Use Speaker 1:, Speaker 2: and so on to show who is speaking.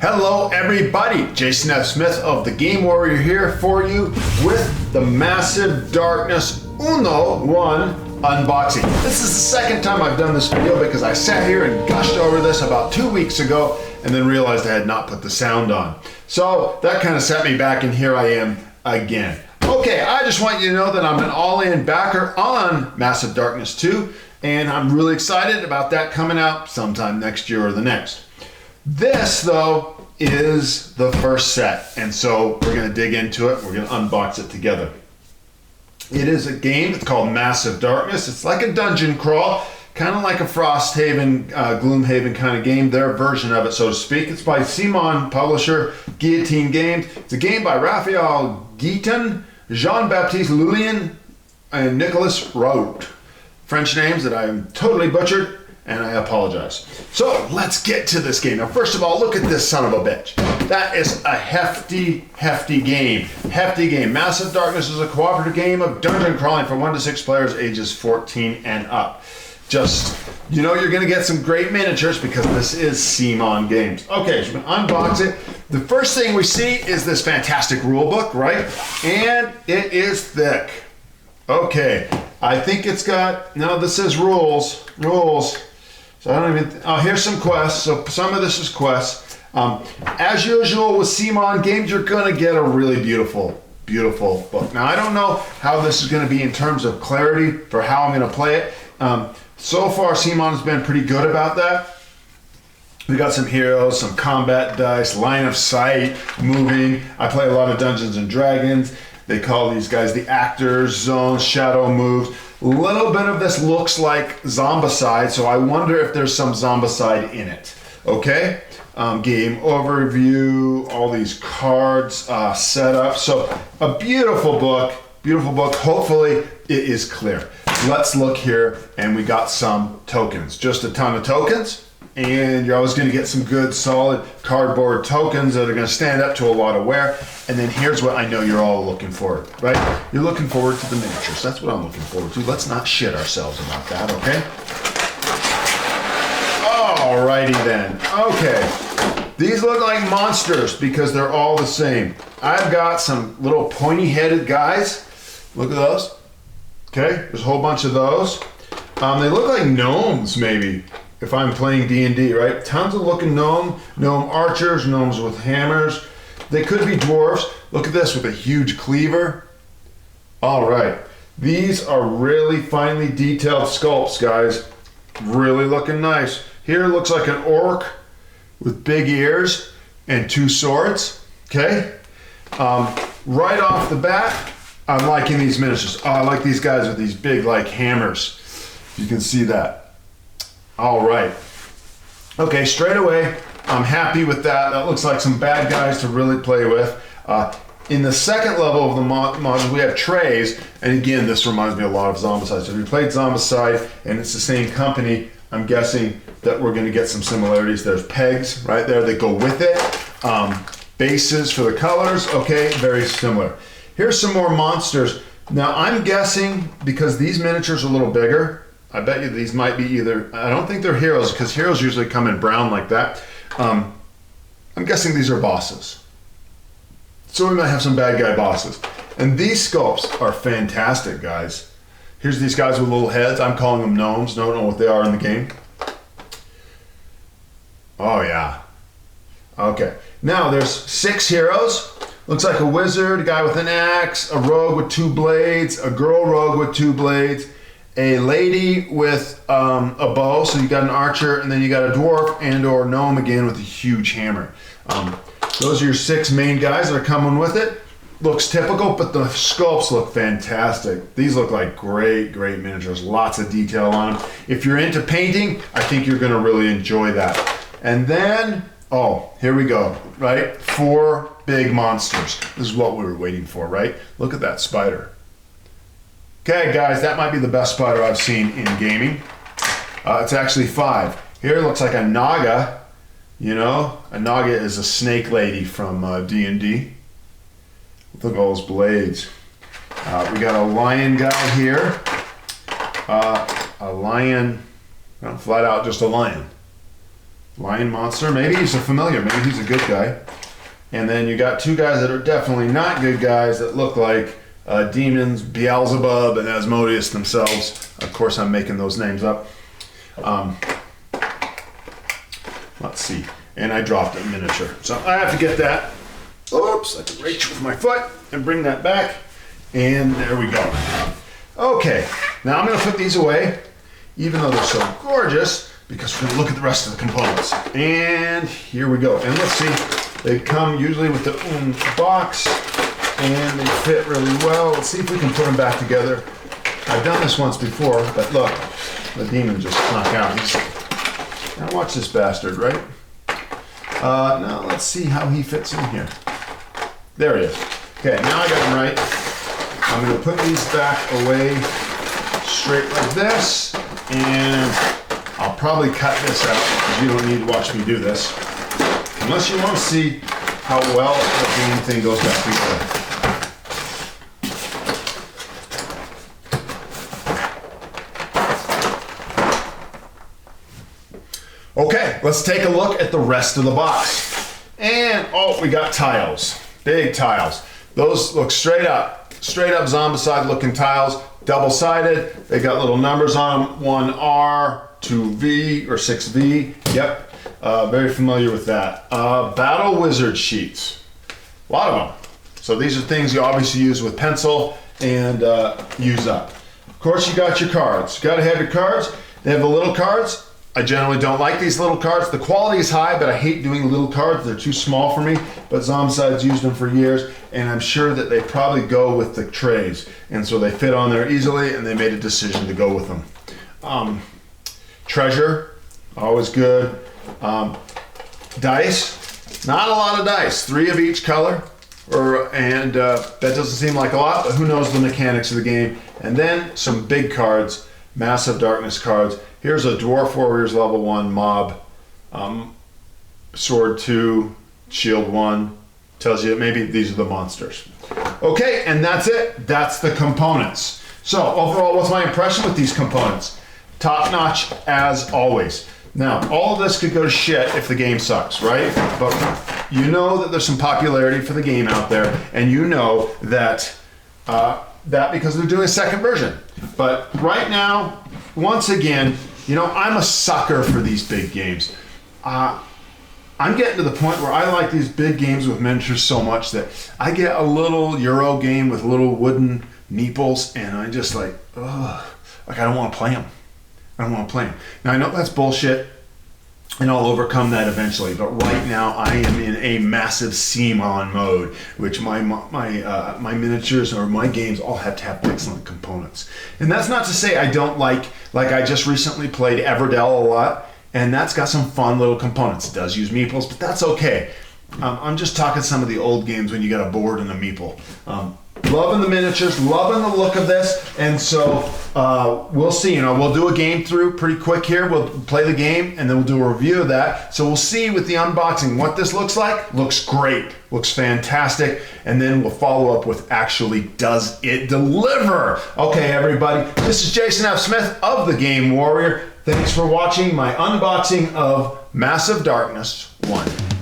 Speaker 1: Hello everybody, Jason F. Smith of the Game Warrior here for you with the Massive Darkness Uno 1 unboxing. This is the second time I've done this video because I sat here and gushed over this about 2 weeks ago and then realized I had not put the sound on. So that kind of set me back, and here I am again. Okay, I just want you to know that I'm an all-in backer on Massive Darkness 2, and I'm really excited about that coming out sometime next year or the next. This, though, is the first set, and so we're going to dig into it. We're going to unbox it together. It is a game. It's called Massive Darkness. It's like a dungeon crawl, kind of like a Frosthaven, Gloomhaven kind of game, their version of it, so to speak. It's by Simon, publisher, Guillotine Games. It's a game by Raphael Guiton, Jean-Baptiste Lullian, and Nicolas Raut. French names that I am totally butchered, and I apologize. So let's get to this game. Now, first of all, look at this son of a bitch. That is a hefty game. Hefty game. Massive Darkness is a cooperative game of dungeon crawling for 1 to 6 players ages 14 and up. Just, you know, you're gonna get some great miniatures because this is Simon Games. Okay, so we're gonna unbox it. The first thing we see is this fantastic rule book, right? And it is thick. Okay, I think it's got, no, this says rules. So I don't even, oh, here's some quests. So some of this is quests. As usual with Simon Games, you're gonna get a really beautiful book. Now, I don't know how this is gonna be in terms of clarity for how I'm gonna play it. So far, Simon has been pretty good about that. We got some heroes, some combat dice, line of sight, moving. I play a lot of Dungeons and Dragons. They call these guys the actors, zones, shadow moves. A little bit of this looks like Zombicide, so I wonder if there's some Zombicide in it. Okay, game overview, all these cards set up. So a beautiful book. Hopefully it is clear. Let's look here, and we got some tokens. Just a ton of tokens. And you're always going to get some good solid cardboard tokens that are going to stand up to a lot of wear. And then here's what I know you're all looking for, right? You're looking forward to the miniatures. That's what I'm looking forward to. Let's not shit ourselves about that, okay? Alrighty then. Okay. These look like monsters because they're all the same. I've got some little pointy-headed guys. Look at those. Okay, there's a whole bunch of those. They look like gnomes, maybe. If I'm playing D&D, right? Tons of looking gnome archers, gnomes with hammers. They could be dwarves. Look at this with a huge cleaver. All right. These are really finely detailed sculpts, guys. Really looking nice. Here looks like an orc with big ears and 2 swords. Okay. Right off the bat, I'm liking these miniatures. Oh, I like these guys with these big, like, hammers. You can see that. All right. Okay, straight away, I'm happy with that. That looks like some bad guys to really play with. In the second level of the modules, we have trays, and again, this reminds me a lot of Zombicide. So if you played Zombicide and it's the same company, I'm guessing that we're going to get some similarities. There's pegs right there that go with it. Bases for the colors, okay, very similar. Here's some more monsters. Now, I'm guessing, because these miniatures are a little bigger, I bet you these might be either, I don't think they're heroes, because heroes usually come in brown like that. I'm guessing these are bosses. So we might have some bad guy bosses. And these sculpts are fantastic, guys. Here's these guys with little heads. I'm calling them gnomes. Don't know what they are in the game. Oh, yeah. Okay. Now, there's 6 heroes. Looks like a wizard, a guy with an axe, a rogue with 2 blades, a girl rogue with 2 blades, a lady with a bow, so you got an archer, and then you got a dwarf and or gnome again with a huge hammer. Those are your 6 main guys that are coming with it. Looks typical, but the sculpts look fantastic. These look like great miniatures. Lots of detail on them. If you're into painting, I think you're gonna really enjoy that. And then, oh, here we go, right? 4 big monsters. This is what we were waiting for, right? Look at that spider. Okay, guys, that might be the best spider I've seen in gaming. It's actually 5. Here it looks like a naga. You know, a naga is a snake lady from D&D. Look at all those blades. We got a lion guy here. A lion, well, flat out just a lion. Lion Monster. Maybe he's a familiar. Maybe he's a good guy. And then you got two guys that are definitely not good guys that look like demons, Beelzebub and Asmodeus themselves. Of course, I'm making those names up. Let's see. And I dropped a miniature. So I have to get that. Oops, I can reach with my foot and bring that back. And there we go. Okay, now I'm going to put these away, even though they're so gorgeous, because we're going to look at the rest of the components. And here we go. And let's see, they come usually with the box, and they fit really well. Let's see if we can put them back together. I've done this once before, but look, the demon just snuck out. Now watch this bastard, right? Now let's see how he fits in here. There he is. Okay, now I got him right. I'm going to put these back away straight like this, and I'll probably cut this out because you don't need to watch me do this unless you want to see how well the game thing goes back together. Okay, let's take a look at the rest of the box. And oh, we got tiles, big tiles. Those look straight up Zombicide looking tiles, double-sided. They got little numbers on them, 1R, 2V, or 6V. Yep, very familiar with that. Battle Wizard sheets, a lot of them. So these are things you obviously use with pencil and use up. Of course, you got your cards. You gotta have your cards. They have the little cards. I generally don't like these little cards. The quality is high, but I hate doing little cards. They're too small for me, but Zombicide's used them for years, and I'm sure that they probably go with the trays, and so they fit on there easily, and they made a decision to go with them. Treasure, always good. Dice, not a lot of dice, 3 of each color, that doesn't seem like a lot, but who knows the mechanics of the game. And then some big cards, Massive Darkness cards. Here's a Dwarf Warriors level 1 mob, sword 2, shield 1, tells you maybe these are the monsters. Okay, and that's it. That's the components. So overall, what's my impression with these components? Top notch as always. Now, all of this could go to shit if the game sucks, right? But you know that there's some popularity for the game out there, and you know that because they're doing a second version. But right now, once again, you know, I'm a sucker for these big games. I'm getting to the point where I like these big games with miniatures so much that I get a little Euro game with little wooden meeples, and I just like, ugh, like I don't want to play them. I don't want to play them. Now I know that's bullshit, and I'll overcome that eventually. But right now I am in a massive CMON mode, which my miniatures or my games all have to have excellent components. And that's not to say I don't like I just recently played Everdell a lot, and that's got some fun little components. It does use meeples, but that's okay. I'm just talking some of the old games when you got a board and a meeple. Loving the miniatures, loving the look of this, and so we'll see. You know, we'll do a game through pretty quick here. We'll play the game, and then we'll do a review of that. So we'll see with the unboxing what this looks like. Looks great, looks fantastic, and then we'll follow up with actually does it deliver? Okay, everybody, this is Jason F. Smith of the Game Warrior. Thanks for watching my unboxing of Massive Darkness 1.